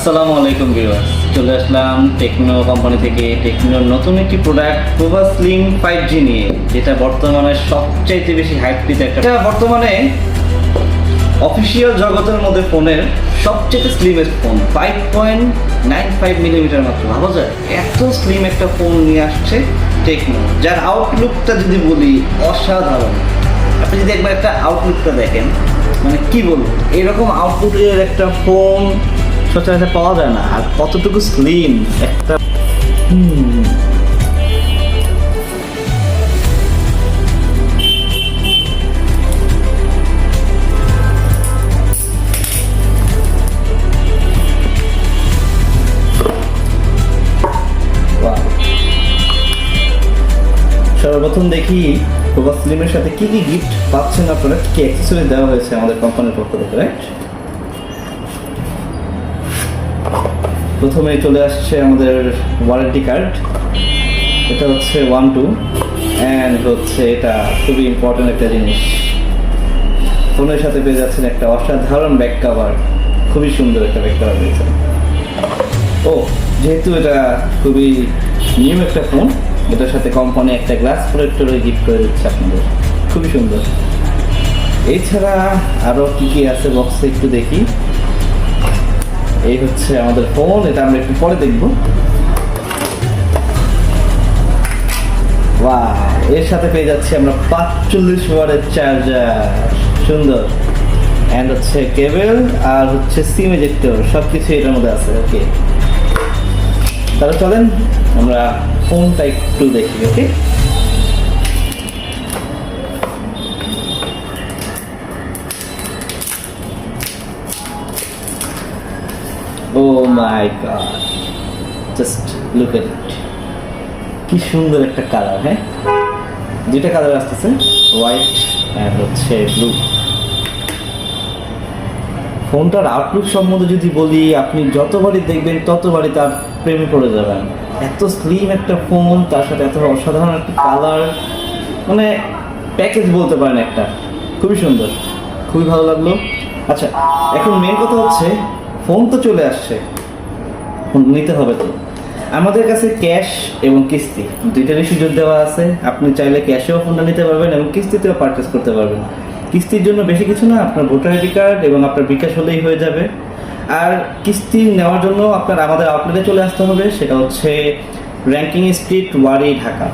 আসসালামু আলাইকুম ভিউয়ার্স, চলে আসলাম টেকনো কোম্পানি থেকে টেকনোর নতুন একটি প্রোডাক্ট প্রোভা স্লিম 5G নিয়ে, যেটা বর্তমানে সবচাইতে বেশি হাইপকৃত এটা বর্তমানে অফিসিয়াল জগতের মধ্যে ফোনের সবচেয়ে স্লিমেস্ট ফোন 5.95 মিলিমিটার মাত্র। ভাবা যায় এত স্লিম একটা ফোন নিয়ে আসছে টেকনো, যার আউটলুকটা যদি বলি অসাধারণ। আপনি যদি একবার একটা আউটলুকটা দেখেন, মানে কি বলবো, এরকম আউটলুকের একটা ফোন সচরাচর পাওয়া যায় না। আর কতটুকু স্লিম একটা সর্বপ্রথম দেখি প্রোভা স্লিমের সাথে কি কি গিফট পাচ্ছেন আপনারা, কি অ্যাক্সেসরিজ দেওয়া হয়েছে আমাদের কোম্পানির পক্ষ থেকে, রাইট? প্রথমে চলে আসছে আমাদের ওয়ারেন্টি কার্ড। এটা হচ্ছে 1-2 অ্যান্ড হচ্ছে এটা খুবই ইম্পর্টেন্ট একটা জিনিস। ফোনের সাথে পেয়ে যাচ্ছেন একটা অসাধারণ ব্যাক কভার, খুবই সুন্দর একটা ব্যাক কভার পেয়েছেন। ও, যেহেতু এটা খুবই নিউ একটা ফোন, এটার সাথে কোম্পানি একটা গ্লাস প্রোটেক্টর গিফট করে দিচ্ছে আপনাদের, খুবই সুন্দর। এছাড়া আরও কী কী আছে বক্সে একটু দেখি। এই হচ্ছে আমাদের ফোন, এটা আমরা একটু পরে দেখব। বাহ, এর সাথে পেয়ে যাচ্ছি আমরা 45 ওয়াটের চার্জার, সুন্দর। অ্যান্ড হচ্ছে কেবল আর হচ্ছে সিম এজেক্টর, সব কিছু এটার মধ্যে আছে। ওকে, তাহলে চলেন আমরা ফোনটা একটু দেখি। ওকে, ও মাই গড, জাস্ট লুক এট ইট, কি সুন্দর একটা কালার। হ্যাঁ, দুইটা কালার আসতেছে, হোয়াইট অ্যান্ড হচ্ছে ব্লু। ফোনটার আউটলুক সম্বন্ধে যদি বলি, আপনি যতবারই দেখবেন ততবারই তার প্রেমে পড়ে যাবেন। এত স্লিম একটা ফোন, তার সাথে এত অসাধারণ একটা কালার, মানে প্যাকেজ বলতে পারেন একটা, খুবই সুন্দর, খুবই ভালো লাগলো। আচ্ছা, এখন মেন কথা হচ্ছে ফোন তো চলে আসছে, ফোন নিতে হবে। তো আমাদের কাছে ক্যাশ এবং কিস্তি দুইটারই সুযোগ দেওয়া আছে। আপনি চাইলে ক্যাশেও ফোনটা নিতে পারবেন এবং কিস্তিতেও পারচেস করতে পারবেন। কিস্তির জন্য বেশি কিছু না, আপনার ভোটার আইডি কার্ড এবং আপনার বিকাশ হলেই হয়ে যাবে। আর কিস্তি নেওয়ার জন্য আপনার আমাদের আউটলেটে চলে আসতে হবে, সেটা হচ্ছে র্যাঙ্কিং স্ট্রিট, ওয়ারি, ঢাকা।